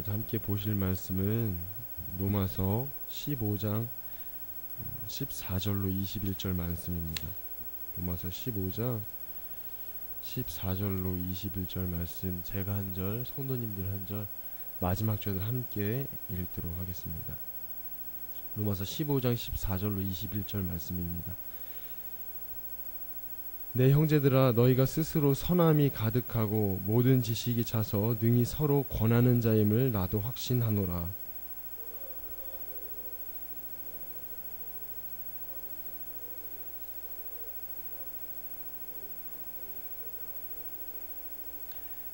함께 보실 말씀은 로마서 15장 14절로 21절 말씀입니다. 로마서 15장 14절로 21절 말씀, 제가 한 절, 성도님들 한 절, 마지막 절을 함께 읽도록 하겠습니다. 로마서 15장 14절로 21절 말씀입니다. 내 형제들아, 너희가 스스로 선함이 가득하고 모든 지식이 차서 능히 서로 권하는 자임을 나도 확신하노라.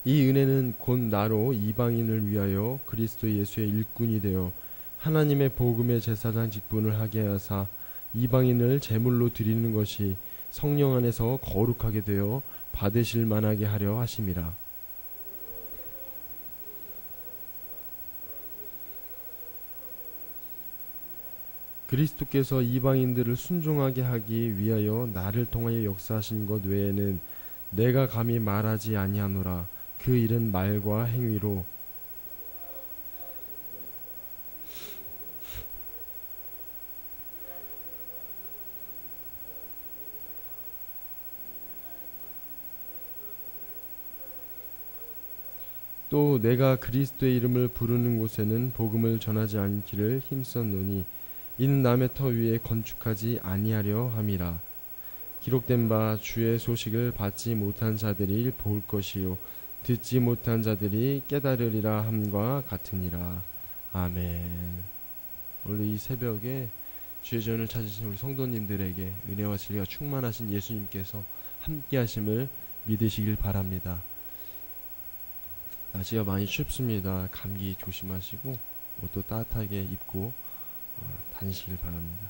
이 은혜는 곧 나로 이방인을 위하여 그리스도 예수의 일꾼이 되어 하나님의 복음의 제사장 직분을 하게 하사 이방인을 제물로 드리는 것이 성령 안에서 거룩하게 되어 받으실 만하게 하려 하심이라. 그리스도께서 이방인들을 순종하게 하기 위하여 나를 통하여 역사하신 것 외에는 내가 감히 말하지 아니하노라. 그 일은 말과 행위로 또 내가 그리스도의 이름을 부르는 곳에는 복음을 전하지 않기를 힘썼노니 이는 남의 터 위에 건축하지 아니하려 함이라. 기록된 바 주의 소식을 받지 못한 자들이 볼 것이요 듣지 못한 자들이 깨달으리라 함과 같으니라. 아멘. 오늘 이 새벽에 주의 전을 찾으신 우리 성도님들에게 은혜와 진리가 충만하신 예수님께서 함께 하심을 믿으시길 바랍니다. 날씨가 많이 춥습니다. 감기 조심하시고 옷도 따뜻하게 입고 다니시길 바랍니다.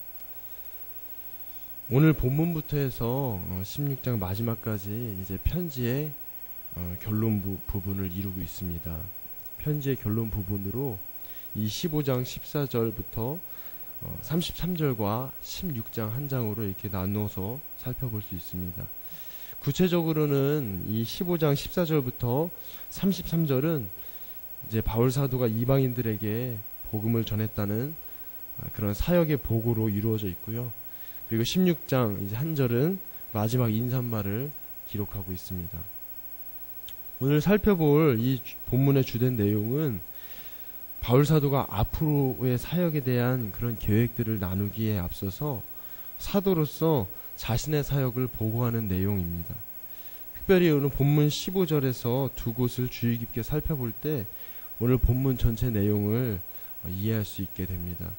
오늘 본문부터 해서 16장 마지막까지 이제 편지의 결론 부분을 이루고 있습니다. 편지의 결론 부분으로 이 15장 14절부터 33절과 16장 한 장으로 이렇게 나눠서 살펴볼 수 있습니다. 구체적으로는 이 15장 14절부터 33절은 이제 바울 사도가 이방인들에게 복음을 전했다는 그런 사역의 보고로 이루어져 있고요. 그리고 16장 이제 한 절은 마지막 인사말을 기록하고 있습니다. 오늘 살펴볼 이 본문의 주된 내용은 바울 사도가 앞으로의 사역에 대한 그런 계획들을 나누기에 앞서서 사도로서 자신의 사역을 보고하는 내용입니다. 특별히 오늘 본문 15절에서 두 곳을 주의 깊게 살펴볼 때 오늘 본문 전체 내용을 이해할 수 있게 됩니다.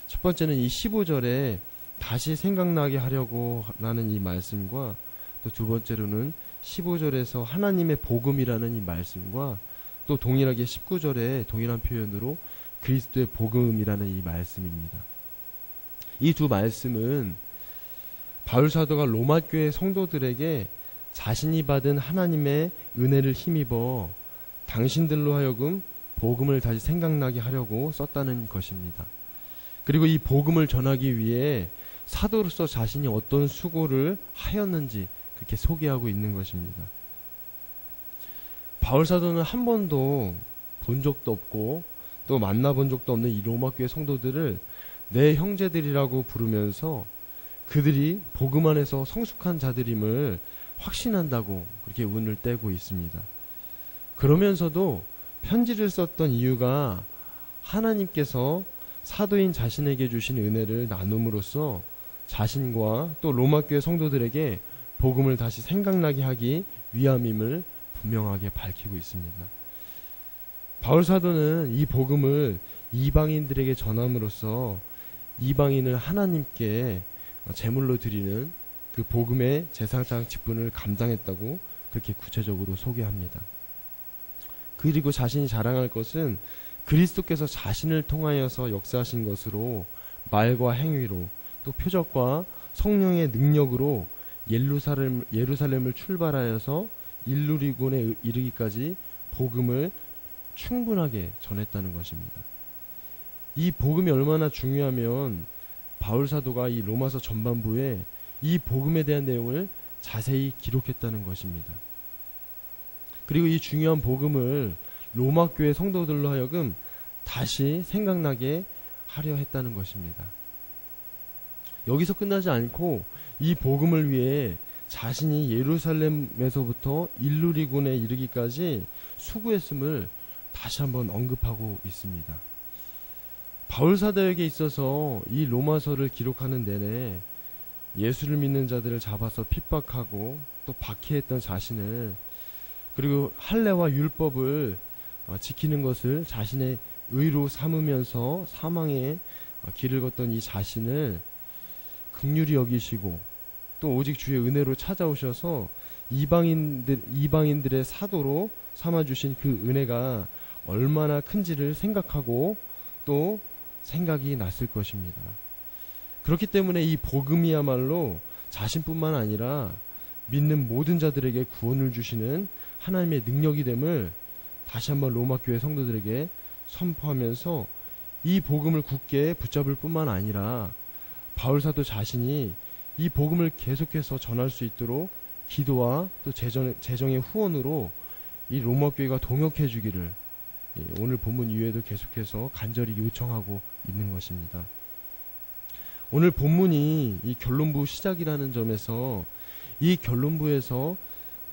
첫 번째는 이 15절에 다시 생각나게 하려고 라는 이 말씀과 또 두 번째로는 15절에서 하나님의 복음이라는 이 말씀과 또 동일하게 19절에 동일한 표현으로 그리스도의 복음이라는 이 말씀입니다. 이 두 말씀은 바울 사도가 로마 교회 성도들에게 자신이 받은 하나님의 은혜를 힘입어 당신들로 하여금 복음을 다시 생각나게 하려고 썼다는 것입니다. 그리고 이 복음을 전하기 위해 사도로서 자신이 어떤 수고를 하였는지 그렇게 소개하고 있는 것입니다. 바울 사도는 한 번도 본 적도 없고 또 만나본 적도 없는 이 로마 교회 성도들을 내 형제들이라고 부르면서 그들이 복음 안에서 성숙한 자들임을 확신한다고 그렇게 운을 떼고 있습니다. 그러면서도 편지를 썼던 이유가 하나님께서 사도인 자신에게 주신 은혜를 나눔으로써 자신과 또 로마 교회 성도들에게 복음을 다시 생각나게 하기 위함임을 분명하게 밝히고 있습니다. 바울 사도는 이 복음을 이방인들에게 전함으로써 이방인을 하나님께 제물로 드리는 그 복음의 제사장 직분을 감당했다고 그렇게 구체적으로 소개합니다. 그리고 자신이 자랑할 것은 그리스도께서 자신을 통하여서 역사하신 것으로 말과 행위로 또 표적과 성령의 능력으로 예루살렘을 출발하여서 일루리곤에 이르기까지 복음을 충분하게 전했다는 것입니다. 이 복음이 얼마나 중요하면 바울 사도가 이 로마서 전반부에 이 복음에 대한 내용을 자세히 기록했다는 것입니다. 그리고 이 중요한 복음을 로마 교회 성도들로 하여금 다시 생각나게 하려 했다는 것입니다. 여기서 끝나지 않고 이 복음을 위해 자신이 예루살렘에서부터 일루리군에 이르기까지 수고했음을 다시 한번 언급하고 있습니다. 바울 사도에게 있어서 이 로마서를 기록하는 내내 예수를 믿는 자들을 잡아서 핍박하고 또 박해했던 자신을, 그리고 할례와 율법을 지키는 것을 자신의 의로 삼으면서 사망의 길을 걷던 이 자신을 긍휼히 여기시고 또 오직 주의 은혜로 찾아오셔서 이방인들의 사도로 삼아주신 그 은혜가 얼마나 큰지를 생각하고 또 생각이 났을 것입니다. 그렇기 때문에 이 복음이야말로 자신뿐만 아니라 믿는 모든 자들에게 구원을 주시는 하나님의 능력이 됨을 다시 한번 로마 교회 성도들에게 선포하면서 이 복음을 굳게 붙잡을 뿐만 아니라 바울 사도 자신이 이 복음을 계속해서 전할 수 있도록 기도와 또 재정의 후원으로 이 로마 교회가 동역해 주기를 오늘 본문 이후에도 계속해서 간절히 요청하고 있는 것입니다. 오늘 본문이 이 결론부 시작이라는 점에서 이 결론부에서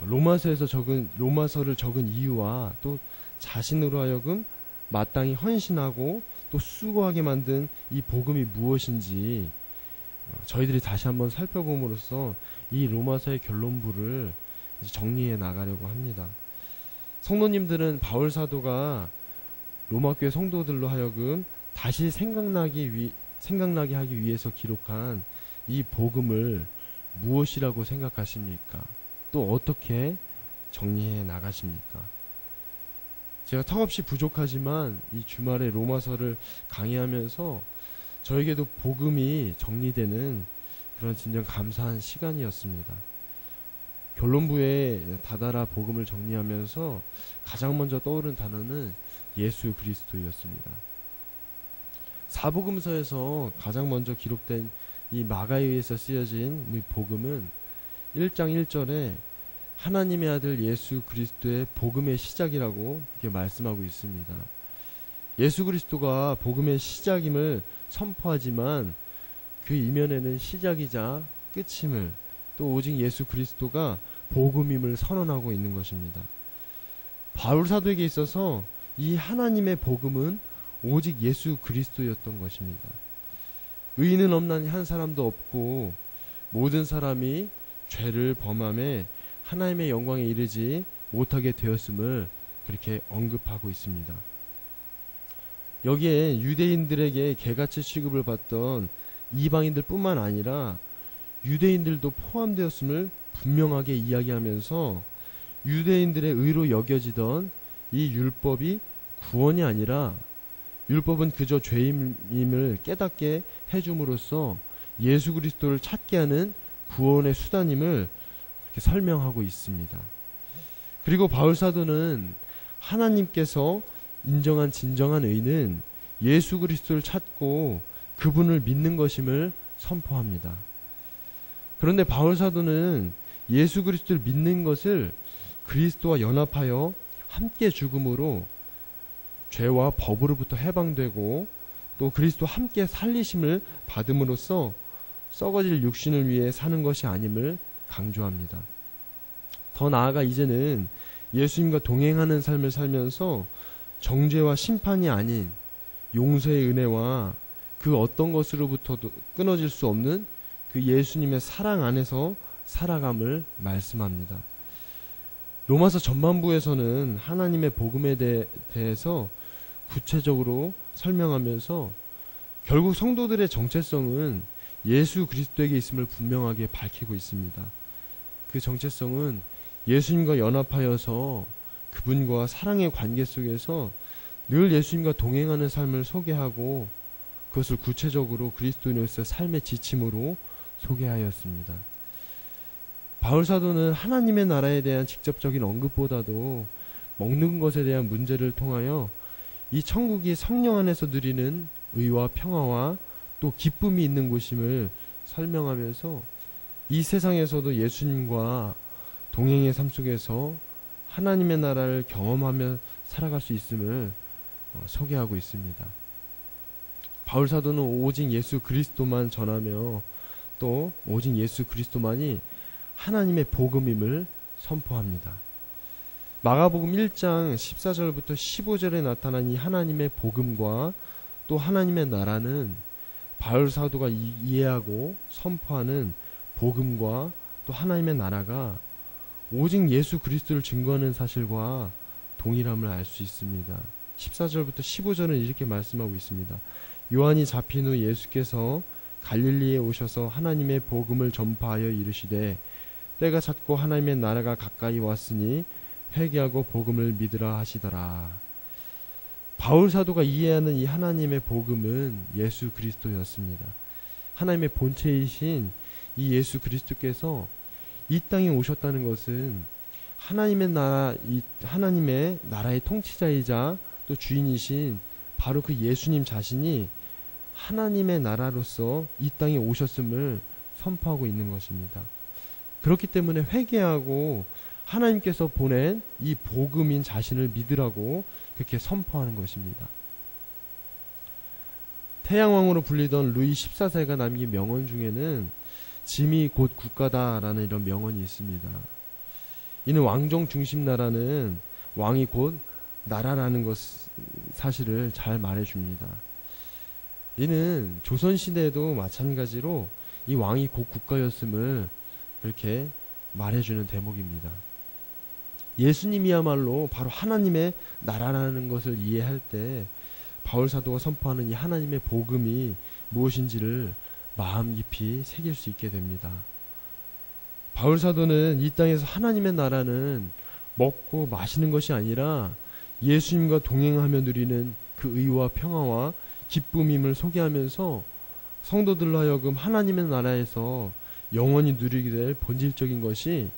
로마서를 적은 이유와 또 자신으로 하여금 마땅히 헌신하고 또 수고하게 만든 이 복음이 무엇인지 저희들이 다시 한번 살펴봄으로써 이 로마서의 결론부를 정리해 나가려고 합니다. 성도님들은 바울 사도가 로마 교회 성도들로 하여금 다시 생각나게 하기 위해서 기록한 이 복음을 무엇이라고 생각하십니까? 또 어떻게 정리해 나가십니까? 제가 턱없이 부족하지만 이 주말에 로마서를 강의하면서 저에게도 복음이 정리되는 그런 진정 감사한 시간이었습니다. 결론부에 다다라 복음을 정리하면서 가장 먼저 떠오른 단어는 예수 그리스도였습니다. 사복음서에서 가장 먼저 기록된 이 마가에 의해서 쓰여진 이 복음은 1장 1절에 하나님의 아들 예수 그리스도의 복음의 시작이라고 이렇게 말씀하고 있습니다. 예수 그리스도가 복음의 시작임을 선포하지만 그 이면에는 시작이자 끝임을, 또 오직 예수 그리스도가 복음임을 선언하고 있는 것입니다. 바울 사도에게 있어서 이 하나님의 복음은 오직 예수 그리스도였던 것입니다. 의인은 없나니 한 사람도 없고 모든 사람이 죄를 범함에 하나님의 영광에 이르지 못하게 되었음을 그렇게 언급하고 있습니다. 여기에 유대인들에게 개같이 취급을 받던 이방인들 뿐만 아니라 유대인들도 포함되었음을 분명하게 이야기하면서 유대인들의 의로 여겨지던 이 율법이 구원이 아니라 율법은 그저 죄임을 깨닫게 해줌으로써 예수 그리스도를 찾게 하는 구원의 수단임을 그렇게 설명하고 있습니다. 그리고 바울 사도는 하나님께서 인정한 진정한 의는 예수 그리스도를 찾고 그분을 믿는 것임을 선포합니다. 그런데 바울 사도는 예수 그리스도를 믿는 것을 그리스도와 연합하여 함께 죽음으로 죄와 법으로부터 해방되고 또 그리스도와 함께 살리심을 받음으로써 썩어질 육신을 위해 사는 것이 아님을 강조합니다. 더 나아가 이제는 예수님과 동행하는 삶을 살면서 정죄와 심판이 아닌 용서의 은혜와 그 어떤 것으로부터도 끊어질 수 없는 그 예수님의 사랑 안에서 살아감을 말씀합니다. 로마서 전반부에서는 하나님의 복음에 대해서 구체적으로 설명하면서 결국 성도들의 정체성은 예수 그리스도에게 있음을 분명하게 밝히고 있습니다. 그 정체성은 예수님과 연합하여서 그분과 사랑의 관계 속에서 늘 예수님과 동행하는 삶을 소개하고 그것을 구체적으로 그리스도인으로서의 삶의 지침으로 소개하였습니다. 바울 사도는 하나님의 나라에 대한 직접적인 언급보다도 먹는 것에 대한 문제를 통하여 이 천국이 성령 안에서 누리는 의와 평화와 또 기쁨이 있는 곳임을 설명하면서 이 세상에서도 예수님과 동행의 삶 속에서 하나님의 나라를 경험하며 살아갈 수 있음을 소개하고 있습니다. 바울 사도는 오직 예수 그리스도만 전하며 또 오직 예수 그리스도만이 하나님의 복음임을 선포합니다. 마가복음 1장 14절부터 15절에 나타난 이 하나님의 복음과 또 하나님의 나라는 바울 사도가 이해하고 선포하는 복음과 또 하나님의 나라가 오직 예수 그리스도를 증거하는 사실과 동일함을 알 수 있습니다. 14절부터 15절은 이렇게 말씀하고 있습니다. 요한이 잡힌 후 예수께서 갈릴리에 오셔서 하나님의 복음을 전파하여 이르시되 때가 찼고 하나님의 나라가 가까이 왔으니 회개하고 복음을 믿으라 하시더라. 바울 사도가 이해하는 이 하나님의 복음은 예수 그리스도였습니다. 하나님의 본체이신 이 예수 그리스도께서 이 땅에 오셨다는 것은 하나님의 나라의 통치자이자 또 주인이신 바로 그 예수님 자신이 하나님의 나라로서 이 땅에 오셨음을 선포하고 있는 것입니다. 그렇기 때문에 회개하고 하나님께서 보낸 이 복음인 자신을 믿으라고 그렇게 선포하는 것입니다. 태양왕으로 불리던 루이 14세가 남긴 명언 중에는 짐이 곧 국가다라는 이런 명언이 있습니다. 이는 왕정 중심 나라는 왕이 곧 나라라는 것 사실을 잘 말해줍니다. 이는 조선시대에도 마찬가지로 이 왕이 곧 국가였음을 그렇게 말해주는 대목입니다. 예수님이야말로 바로 하나님의 나라라는 것을 이해할 때 바울 사도가 선포하는 이 하나님의 복음이 무엇인지를 마음 깊이 새길 수 있게 됩니다. 바울 사도는 이 땅에서 하나님의 나라는 먹고 마시는 것이 아니라 예수님과 동행하며 누리는 그 의와 평화와 기쁨임을 소개하면서 성도들로 하여금 하나님의 나라에서 영원히 누리게 될 본질적인 것이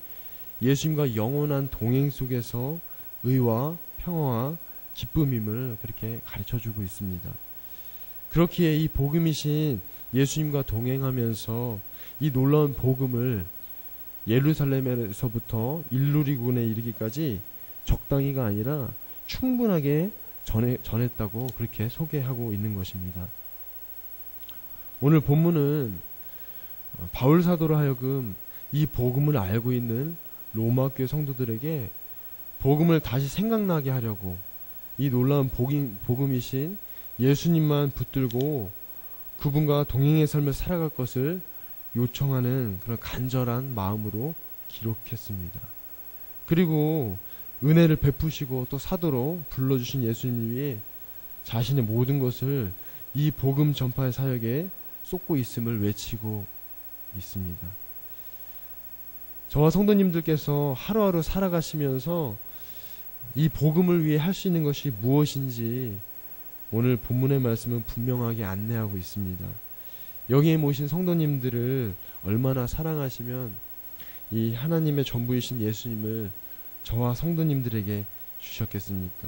예수님과 영원한 동행 속에서 의와 평화와 기쁨임을 그렇게 가르쳐주고 있습니다. 그렇기에 이 복음이신 예수님과 동행하면서 이 놀라운 복음을 예루살렘에서부터 일루리군에 이르기까지 적당히가 아니라 충분하게 전했다고 그렇게 소개하고 있는 것입니다. 오늘 본문은 바울 사도로 하여금 이 복음을 알고 있는 로마 교회 성도들에게 복음을 다시 생각나게 하려고 이 놀라운 복음이신 예수님만 붙들고 그분과 동행의 삶을 살아갈 것을 요청하는 그런 간절한 마음으로 기록했습니다. 그리고 은혜를 베푸시고 또 사도로 불러주신 예수님을 위해 자신의 모든 것을 이 복음 전파의 사역에 쏟고 있음을 외치고 있습니다. 저와 성도님들께서 하루하루 살아가시면서 이 복음을 위해 할 수 있는 것이 무엇인지 오늘 본문의 말씀은 분명하게 안내하고 있습니다. 여기에 모신 성도님들을 얼마나 사랑하시면 이 하나님의 전부이신 예수님을 저와 성도님들에게 주셨겠습니까?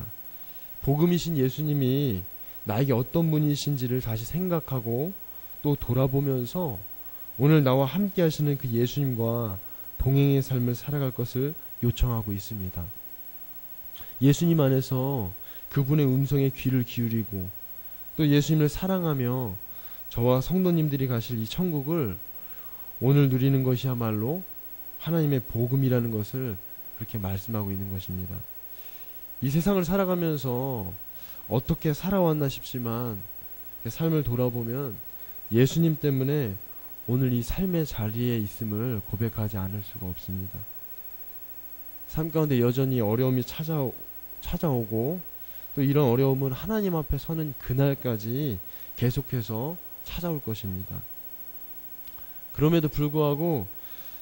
복음이신 예수님이 나에게 어떤 분이신지를 다시 생각하고 또 돌아보면서 오늘 나와 함께 하시는 그 예수님과 동행의 삶을 살아갈 것을 요청하고 있습니다. 예수님 안에서 그분의 음성에 귀를 기울이고 또 예수님을 사랑하며 저와 성도님들이 가실 이 천국을 오늘 누리는 것이야말로 하나님의 복음이라는 것을 그렇게 말씀하고 있는 것입니다. 이 세상을 살아가면서 어떻게 살아왔나 싶지만 삶을 돌아보면 예수님 때문에 오늘 이 삶의 자리에 있음을 고백하지 않을 수가 없습니다. 삶 가운데 여전히 어려움이 찾아오고 또 이런 어려움은 하나님 앞에 서는 그날까지 계속해서 찾아올 것입니다. 그럼에도 불구하고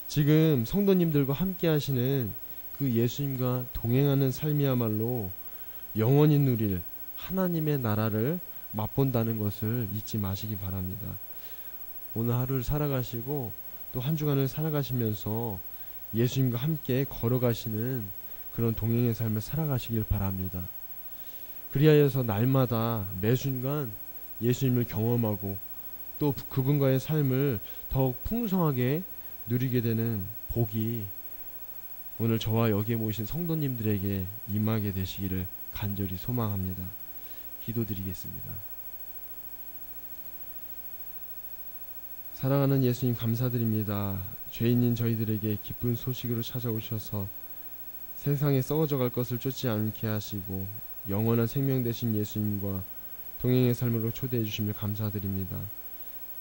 지금 성도님들과 함께 하시는 그 예수님과 동행하는 삶이야말로 영원히 누릴 하나님의 나라를 맛본다는 것을 잊지 마시기 바랍니다. 오늘 하루를 살아가시고 또 한 주간을 살아가시면서 예수님과 함께 걸어가시는 그런 동행의 삶을 살아가시길 바랍니다. 그리하여서 날마다 매 순간 예수님을 경험하고 또 그분과의 삶을 더욱 풍성하게 누리게 되는 복이 오늘 저와 여기에 모이신 성도님들에게 임하게 되시기를 간절히 소망합니다. 기도드리겠습니다. 사랑하는 예수님, 감사드립니다. 죄인인 저희들에게 기쁜 소식으로 찾아오셔서 세상에 썩어져 갈 것을 쫓지 않게 하시고 영원한 생명 되신 예수님과 동행의 삶으로 초대해 주심을 감사드립니다.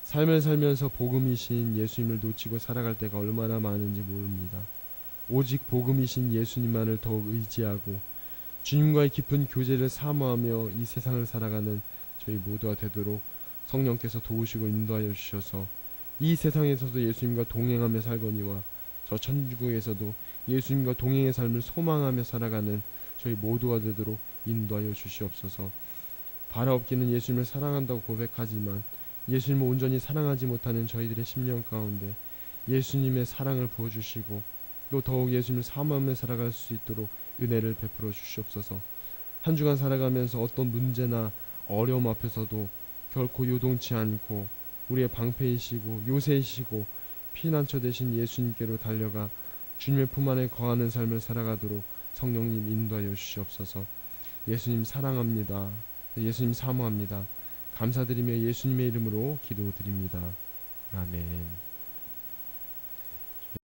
삶을 살면서 복음이신 예수님을 놓치고 살아갈 때가 얼마나 많은지 모릅니다. 오직 복음이신 예수님만을 더욱 의지하고 주님과의 깊은 교제를 사모하며 이 세상을 살아가는 저희 모두가 되도록 성령께서 도우시고 인도하여 주셔서 이 세상에서도 예수님과 동행하며 살거니와 저 천국에서도 예수님과 동행의 삶을 소망하며 살아가는 저희 모두가 되도록 인도하여 주시옵소서. 바라옵기는 예수님을 사랑한다고 고백하지만 예수님을 온전히 사랑하지 못하는 저희들의 심령 가운데 예수님의 사랑을 부어주시고 또 더욱 예수님을 사모하며 살아갈 수 있도록 은혜를 베풀어 주시옵소서. 한 주간 살아가면서 어떤 문제나 어려움 앞에서도 결코 요동치 않고 우리의 방패이시고 요새이시고 피난처 되신 예수님께로 달려가 주님의 품 안에 거하는 삶을 살아가도록 성령님 인도하여 주시옵소서. 예수님 사랑합니다. 예수님 사모합니다. 감사드리며 예수님의 이름으로 기도드립니다. 아멘.